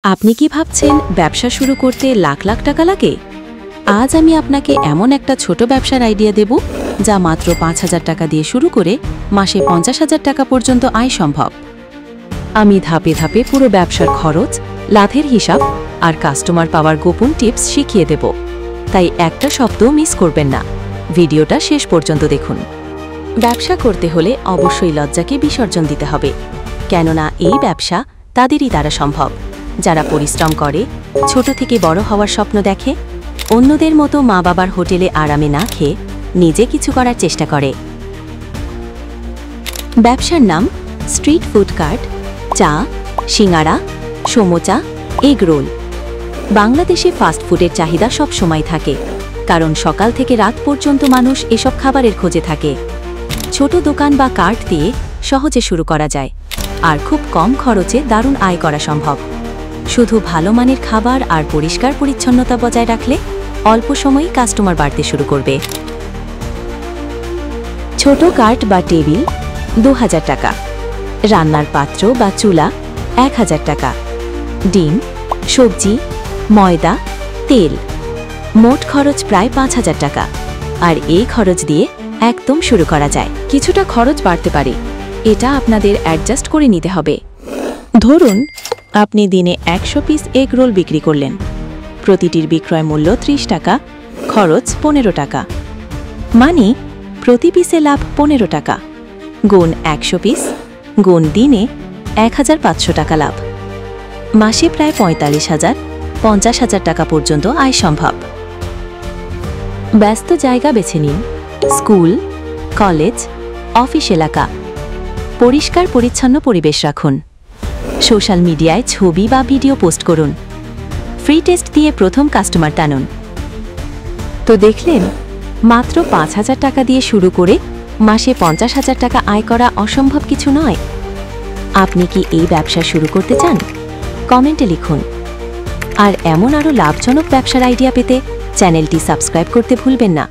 আপনি কি ভাবছেন ব্যবসা শুরু করতে লাখ লাখ টাকা লাগে? আজ আমি আপনাকে এমন একটা ছোট ব্যবসার আইডিয়া দেব যা মাত্র ৫,০০০ টাকা দিয়ে শুরু করে মাসে ৫০,০০০ টাকা পর্যন্ত আয় সম্ভব। আমি ধাপে ধাপে পুরো ব্যবসার খরচ, লাভের হিসাব আর কাস্টমার পাওয়ার গোপন টিপস শিখিয়ে দেব, তাই একটা শব্দও মিস করবেন না। ভিডিওটা শেষ পর্যন্ত দেখুন। ব্যবসা করতে হলে অবশ্যই লজ্জাকে বিসর্জন দিতে হবে, কেননা এই ব্যবসা তাদেরই দ্বারা সম্ভব যারা পরিশ্রম করে, ছোট থেকে বড় হওয়ার স্বপ্ন দেখে, অন্যদের মতো মা বাবার হোটেলে আরামে না খেয়ে নিজে কিছু করার চেষ্টা করে। ব্যবসার নাম স্ট্রিট ফুড কার্ট, চা, সিঙ্গাড়া, সমোচা, এগ রোল। বাংলাদেশে ফাস্ট ফুডের চাহিদা সব সময় থাকে, কারণ সকাল থেকে রাত পর্যন্ত মানুষ এসব খাবারের খোঁজে থাকে। ছোট দোকান বা কার্ট দিয়ে সহজে শুরু করা যায়, আর খুব কম খরচে দারুণ আয় করা সম্ভব। শুধু ভালো মানের খাবার আর পরিষ্কার পরিচ্ছন্নতা বজায় রাখলে অল্প সময়েই কাস্টমার বাড়তে শুরু করবে। ছোট কার্ট বা টেবিল ২,০০০ টাকা, রান্নার পাত্র বা চুলা ১,০০০ টাকা, ডিম, সবজি, ময়দা, তেল, মোট খরচ প্রায় ৫,০০০ টাকা। আর এই খরচ দিয়ে একদম শুরু করা যায়। কিছুটা খরচ বাড়তে পারে, এটা আপনাদের অ্যাডজাস্ট করে নিতে হবে। ধরুন আপনি দিনে ১০০ পিস এগ রোল বিক্রি করলেন, প্রতিটির বিক্রয় মূল্য ৩০ টাকা, খরচ ১৫ টাকা, মানে প্রতি পিসে লাভ ১৫ টাকা, গুণ ১০০ পিস, গুণ দিনে ১,৫০০ টাকা লাভ। মাসে প্রায় ৪৫,০০০, ৫০,০০০ টাকা পর্যন্ত আয় সম্ভব। ব্যস্ত জায়গা বেছে নিন, স্কুল, কলেজ, অফিস এলাকা। পরিষ্কার পরিচ্ছন্ন পরিবেশ রাখুন। সোশ্যাল মিডিয়ায় ছবি বা ভিডিও পোস্ট করুন। ফ্রি টেস্ট দিয়ে প্রথম কাস্টমার টানুন। তো দেখলেন, মাত্র ৫,০০০ টাকা দিয়ে শুরু করে মাসে ৫০,০০০ টাকা আয় করা অসম্ভব কিছু নয়। আপনি কি এই ব্যবসা শুরু করতে চান? কমেন্টে লিখুন। আর এমন আরও লাভজনক ব্যবসার আইডিয়া পেতে চ্যানেলটি সাবস্ক্রাইব করতে ভুলবেন না।